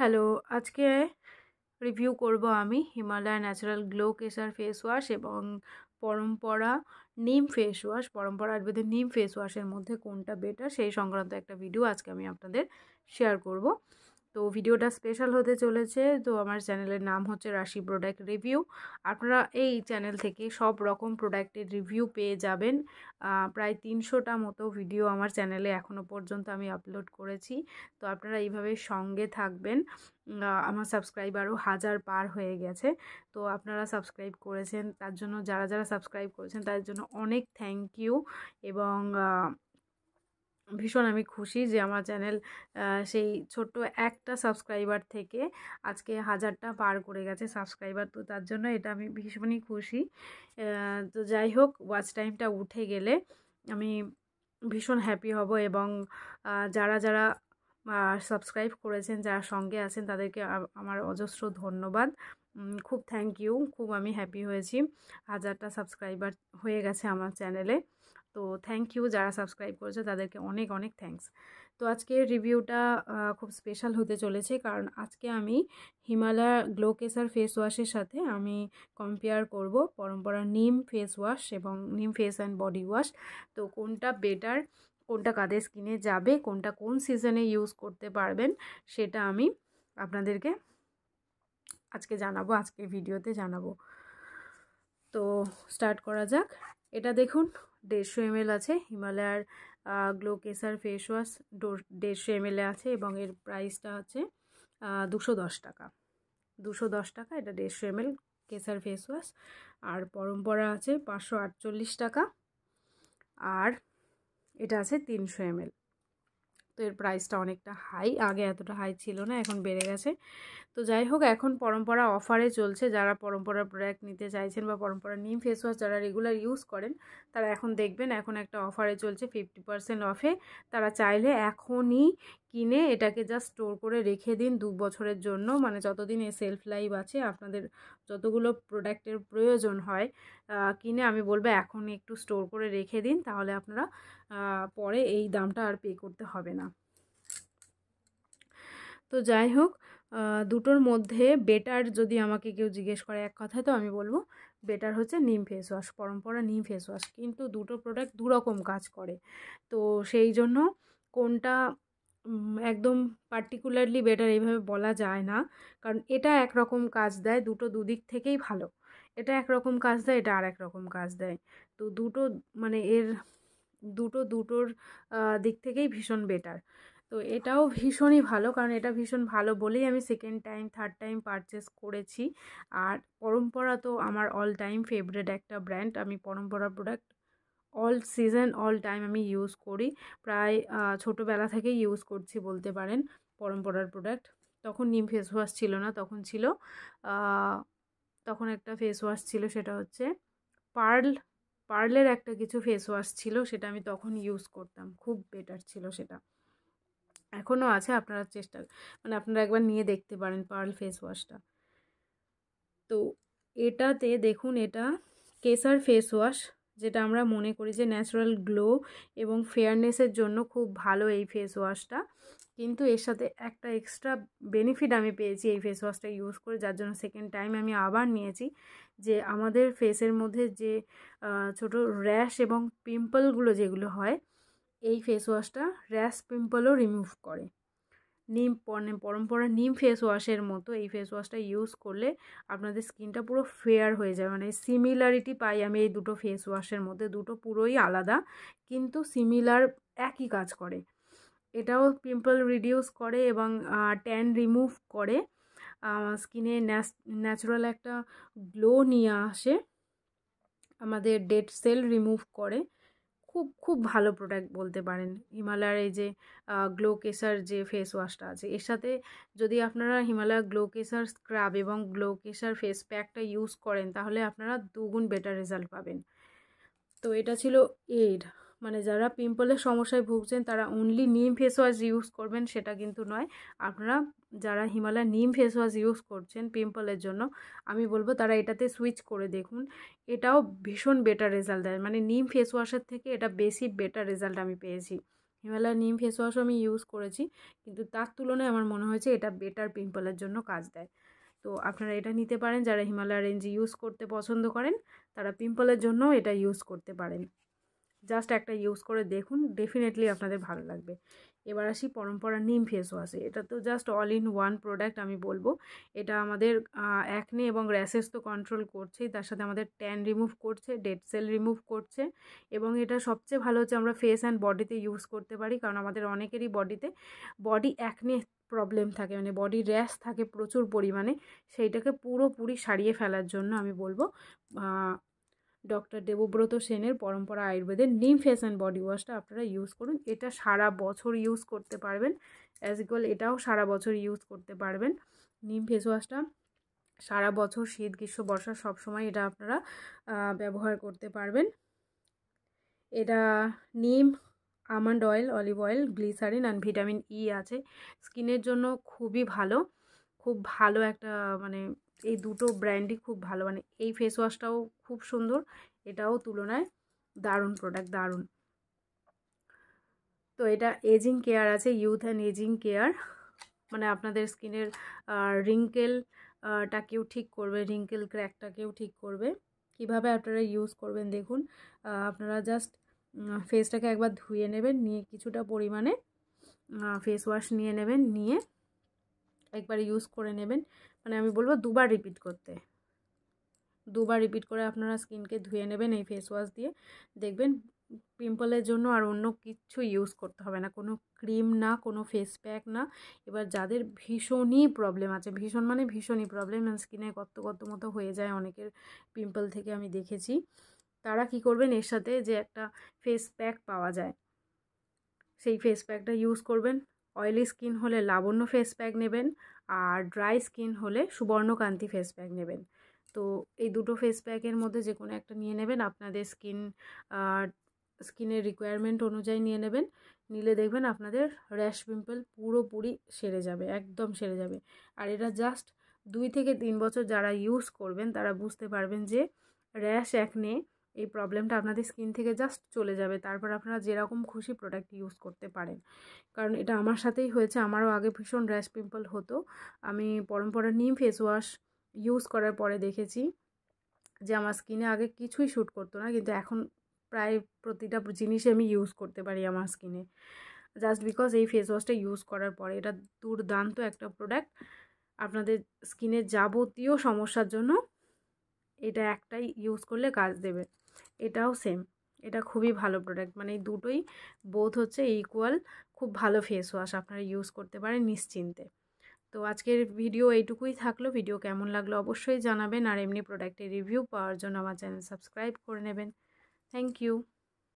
Hello, আজকে review করব আমি Himalaya natural glow Kesar face wash এবং পরম্পরা নিম ফেস ওয়াশ। পরম্পরা আয়ুর্বেদের নিম ফেস ওয়াশের মধ্যে কোনটা বেটার সেই সংক্রান্ত একটা ভিডিও আজকে আমি আপনাদের শেয়ার করব। তো ভিডিওটা স্পেশাল হতে চলেছে। তো আমার চ্যানেলের নাম হচ্ছে রাশি প্রোডাক্ট রিভিউ। আপনারা এই চ্যানেল থেকে সব রকম প্রোডাক্টের রিভিউ পেয়ে যাবেন। প্রায় 300টা মতো ভিডিও আমার চ্যানেলে এখনও পর্যন্ত আমি আপলোড করেছি। তো আপনারা এইভাবে সঙ্গে থাকবেন। আমার সাবস্ক্রাইবারও 1000 পার হয়ে গেছে। তো আপনারা সাবস্ক্রাইব করেছেন, তার জন্য যারা সাবস্ক্রাইব করেছেন তাদের জন্য অনেক থ্যাংক ইউ। এবং ভীষণ আমি খুশি যে আমার চ্যানেল সেই ছোট্ট একটা সাবস্ক্রাইবার থেকে আজকে 1000টা পার করে গেছে সাবস্ক্রাইবার। তো তার জন্য এটা আমি ভীষণই খুশি। তো যাই হোক, ওয়াচ টাইমটা উঠে গেলে আমি ভীষণ হ্যাপি হব। এবং যারা সাবস্ক্রাইব করেছেন, যারা সঙ্গে আছেন, তাদেরকে আমার অজস্র ধন্যবাদ। খুব থ্যাংক ইউ। খুব আমি হ্যাপি হয়েছি। 1000টা সাবস্ক্রাইবার হয়ে গেছে আমার চ্যানেলে। তো থ্যাংক ইউ, যারা সাবস্ক্রাইব করেছে তাদেরকে অনেক অনেক থ্যাঙ্কস। তো আজকের রিভিউটা খুব স্পেশাল হতে চলেছে, কারণ আজকে আমি হিমালয় গ্লো কেসার ফেস ওয়াশের সাথে আমি কম্পেয়ার করব পরম্পরা নিম ফেস ওয়াশ এবং নিম ফেস অ্যান্ড বডি ওয়াশ। তো কোনটা বেটার, কোনটা কাদের স্কিনে যাবে, কোনটা কোন সিজনে ইউজ করতে পারবেন, সেটা আমি আপনাদেরকে আজকে জানাবো, আজকের ভিডিওতে জানাবো। তো স্টার্ট করা যাক। এটা দেখুন 150 ml আছে হিমালয়ার glow Kesar face wash. 150 ml আছে এবং এর প্রাইসটা হচ্ছে 210 টাকা। 210 টাকা এটা 150 ml কেসার ফেস ওয়াশ। আর পরম্পরা আছে 548 টাকা। আর এটা আছে 300 ml। তো এর প্রাইসটা অনেকটা হাই, আগে এতটা হাই ছিল না, এখন বেড়ে গেছে। তো যাই হোক, এখন পরম্পরা অফারে চলছে। যারা পরম্পরা প্রোডাক্ট নিতে চাইছেন বা পরম্পরা নিম ফেস ওয়াশ যারা রেগুলার ইউজ করেন, তারা এখন দেখবেন এখন একটা অফারে চলছে 50% অফে। তারা চাইলে এখনই কিনে এটাকে জাস্ট স্টোর করে রেখে দিন 2 বছরের জন্য। মানে যতদিন এর সেলফ লাইফ আছে, আপনাদের যতগুলো প্রোডাক্টের প্রয়োজন হয় কিনে, আমি বলবো এখনই একটু স্টোর করে রেখে দিন, তাহলে আপনারা পরে এই দামটা আর পে করতে হবে না। তো যাই হোক, দুটোর মধ্যে বেটার যদি আমাকে কেউ জিজ্ঞেস করে এক কথায়, তো আমি বলবো বেটার হচ্ছে নিম ফেস ওয়াশ, পরম্পরা নিম ফেস ওয়াশ। কিন্তু দুটো প্রোডাক্ট দুরকম কাজ করে। তো সেই জন্য কোনটা একদম পার্টিকুলারলি বেটার এইভাবে বলা যায় না, কারণ এটা একরকম কাজ দেয়, দুটো দুদিক থেকেই ভালো। এটা একরকম কাজ দেয়, এটা আর একরকম কাজ দেয়। তো দুটো মানে এর দুটোর দিক থেকেই ভীষণ বেটার। তো এটাও ভীষণই ভালো, কারণ এটা ভীষণ ভালো বলেই আমি second time third time purchase করেছি। আর পরম্পরা তো আমার অল টাইম ফেভারিট একটা ব্র্যান্ড। আমি পরম্পরা product all season all time আমি ইউজ করি। প্রায় ছোটোবেলা থেকেই ইউজ করছি বলতে পারেন পরম্পরার প্রোডাক্ট। তখন নিম ফেস ওয়াশ ছিল না, তখন ছিল তখন একটা ফেস ওয়াশ ছিল, সেটা হচ্ছে পার্লের একটা কিছু ফেস ওয়াশ ছিল, সেটা আমি তখন ইউজ করতাম, খুব বেটার ছিল সেটা। এখনও আছে, আপনারা আপনারা একবার নিয়ে দেখতে পারেন পার্ল ফেস ওয়াশটা। তো এটাতে দেখুন, এটা কেসার ফেস ওয়াশ, যেটা আমরা মনে করি যে ন্যাচারাল গ্লো এবং ফেয়ারনেসের জন্য খুব ভালো এই ফেস ওয়াশটা। কিন্তু এর সাথে একটা এক্সট্রা বেনিফিট আমি পেয়েছি এই ফেস ওয়াশটা ইউজ করে, যার জন্য সেকেন্ড টাইম আমি আবার নিয়েছি। যে আমাদের ফেসের মধ্যে যে ছোট র্যাশ এবং পিম্পলগুলো যেগুলো হয়, এই ফেস ওয়াশটা র্যাশ পিম্পলও রিমুভ করে। পরম্পরা নিম ফেস ওয়াশের মতো এই ফেস ওয়াশটা ইউজ করলে আপনাদের স্কিনটা পুরো ফেয়ার হয়ে যায়। মানে সিমিলারিটি পাই আমি এই দুটো ফেস ওয়াশের মধ্যে। দুটো পুরোই আলাদা, কিন্তু সিমিলার, একই কাজ করে। এটাও পিম্পল রিডিউস করে এবং ট্যান রিমুভ করে, স্কিনে ন্যাচারাল একটা গ্লো নিয়ে আসে, আমাদের ডেড সেল রিমুভ করে। খুব খুব ভালো প্রোডাক্ট বলতে পারেন হিমালয়ার এই যে গ্লো কেসার যে ফেস ওয়াশটা আছে। এর সাথে যদি আপনারা হিমালয় গ্লো কেসার স্ক্রাব এবং গ্লো কেসার ফেস প্যাকটা ইউজ করেন, তাহলে আপনারা দুগুণ বেটার রেজাল্ট পাবেন। তো এটা ছিল এর মানে যারা পিম্পলের সমস্যায় ভুগছেন তারা অনলি নিম ফেস ওয়াশ ইউজ করবেন সেটা কিন্তু নয়। আপনারা যারা হিমালয় নিম ফেস ওয়াশ ইউজ করছেন পিম্পলের জন্য, আমি বলবো তারা এটাতে সুইচ করে দেখুন। এটাও ভীষণ বেটার রেজাল্ট দেয়, মানে নিম ফেস ওয়াশের থেকে এটা বেশি বেটার রেজাল্ট আমি পেয়েছি। হিমালয়ার নিম ফেস ওয়াশও আমি ইউজ করেছি, কিন্তু তার তুলনায় আমার মনে হয়েছে এটা বেটার পিম্পলের জন্য কাজ দেয়। তো আপনারা এটা নিতে পারেন, যারা হিমালয়ার রেঞ্জ ইউজ করতে পছন্দ করেন তারা পিম্পলের জন্য এটা ইউজ করতে পারেন। জাস্ট একটা ইউজ করে দেখুন, ডেফিনেটলি আপনাদের ভালো লাগবে। এবার আসি পরম্পরা নিম ফেস ওয়াশে। এটা তো just all in one product আমি বলবো। এটা আমাদের অ্যাকনে এবং র্যাশেস তো কন্ট্রোল করছেই, তার সাথে আমাদের ট্যান রিমুভ করছে, ডেড সেল রিমুভ করছে, এবং এটা সবচেয়ে ভালো হচ্ছে আমরা ফেস অ্যান্ড বডিতে ইউজ করতে পারি, কারণ আমাদের অনেকেরই বডি অ্যাকনে প্রবলেম থাকে, মানে বডি র্যাশ থাকে প্রচুর পরিমাণে। সেইটাকে পুরোপুরি সারিয়ে ফেলার জন্য আমি বলবো ডক্টর দেবব্রত সেনের পরম্পরা আয়ুর্বেদের নিম ফেস অ্যান্ড বডি ওয়াশটা আপনারা ইউজ করুন। এটা সারা বছর ইউজ করতে পারবেন, অ্যাজ ইকুয়াল এটাও সারা বছর ইউজ করতে পারবেন। নিম ফেস ওয়াশটা সারা বছর, শীত গ্রীষ্ম বর্ষা সবসময় এটা আপনারা ব্যবহার করতে পারবেন। এটা neem, almond oil, olive oil, glycerin and vitamin E আছে। স্কিনের জন্য খুবই ভালো, খুব ভালো একটা, মানে এই দুটো ব্র্যান্ডই খুব ভালো। মানে এই ফেস ওয়াশটাও খুব সুন্দর, এটাও তুলনায় দারুণ প্রোডাক্ট, দারুণ। তো এটা এজিং কেয়ার আছে, ইউথ অ্যান্ড এজিং কেয়ার, মানে আপনাদের স্কিনের রিঙ্কেলটাকেও ঠিক করবে, রিঙ্কেল ক্র্যাকটাকেও ঠিক করবে। কিভাবে আপনারা ইউজ করবেন দেখুন। আপনারা জাস্ট ফেসটাকে একবার ধুয়ে নেবেন, নিয়ে কিছুটা পরিমাণে ফেস ওয়াশ নিয়ে নেবেন, নিয়ে একবার ইউজ করে নেবেন। মানে আমি বলবো দুবার রিপিট করে আপনারা স্কিনকে ধুয়ে নেবেন এই ফেস ওয়াশ দিয়ে। দেখবেন পিম্পলের জন্য আর অন্য কিছু ইউজ করতে হবে না, কোনো ক্রিম না, কোনো ফেস প্যাক না। এবার যাদের ভীষণই প্রবলেম আছে, ভীষণ মানে ভীষণই প্রবলেম, স্কিনে কত মতো হয়ে যায় অনেকের পিম্পল থেকে আমি দেখেছি, তারা কি করবেন, এর সাথে যে একটা ফেস প্যাক পাওয়া যায় সেই ফেস প্যাকটা ইউজ করবেন। অয়েলি স্কিন হলে লাবণ্য ফেস প্যাক নেবেন, আর ড্রাই স্কিন হলে সুবর্ণকান্তি ফেস প্যাক নেবেন। তো এই দুটো ফেস প্যাকের মধ্যে যে কোনো একটা নিয়ে নেবেন, আপনাদের স্কিনের রিকোয়ারমেন্ট অনুযায়ী নিয়ে নেবেন। নিলে দেখবেন আপনাদের র্যাশ পিম্পল পুরোপুরি সেরে যাবে, একদম সেরে যাবে। আর এটা জাস্ট 2 থেকে 3 বছর যারা ইউজ করবেন তারা বুঝতে পারবেন যে র্যাশ অ্যাকনে এই প্রবলেমটা আপনাদের স্কিন থেকে জাস্ট চলে যাবে। তারপর আপনারা যেরকম খুশি প্রোডাক্ট ইউজ করতে পারেন, কারণ এটা আমার সাথেই হয়েছে। আমারও আগে ভীষণ র্যাশ পিম্পল হতো, আমি পরম্পরা নিম ফেস ওয়াশ ইউজ করার পরে দেখেছি যে আমার স্কিনে আগে কিছুই শ্যুট করতো না, কিন্তু এখন প্রায় প্রতিটা জিনিসই আমি ইউজ করতে পারি আমার স্কিনে, জাস্ট বিকজ এই ফেস ওয়াশটা ইউজ করার পরে। এটা দুর্দান্ত একটা প্রোডাক্ট, আপনাদের স্কিনের যাবতীয় সমস্যার জন্য এটা একটাই ইউজ করলে কাজ দেবে। এটাও সেম, এটা খুবই ভালো প্রোডাক্ট, মানে এই দুটোই বোথ হচ্ছে ইকুয়াল, খুব ভালো ফেস ওয়াশ, আপনারা ইউজ করতে পারেন নিশ্চিন্তে। তো আজকের ভিডিও এইটুকুই থাকলো। ভিডিও কেমন লাগলো অবশ্যই জানাবেন, আর এমনি প্রোডাক্টের রিভিউ পাওয়ার জন্য আমার চ্যানেল সাবস্ক্রাইব করে নেবেন। Thank you.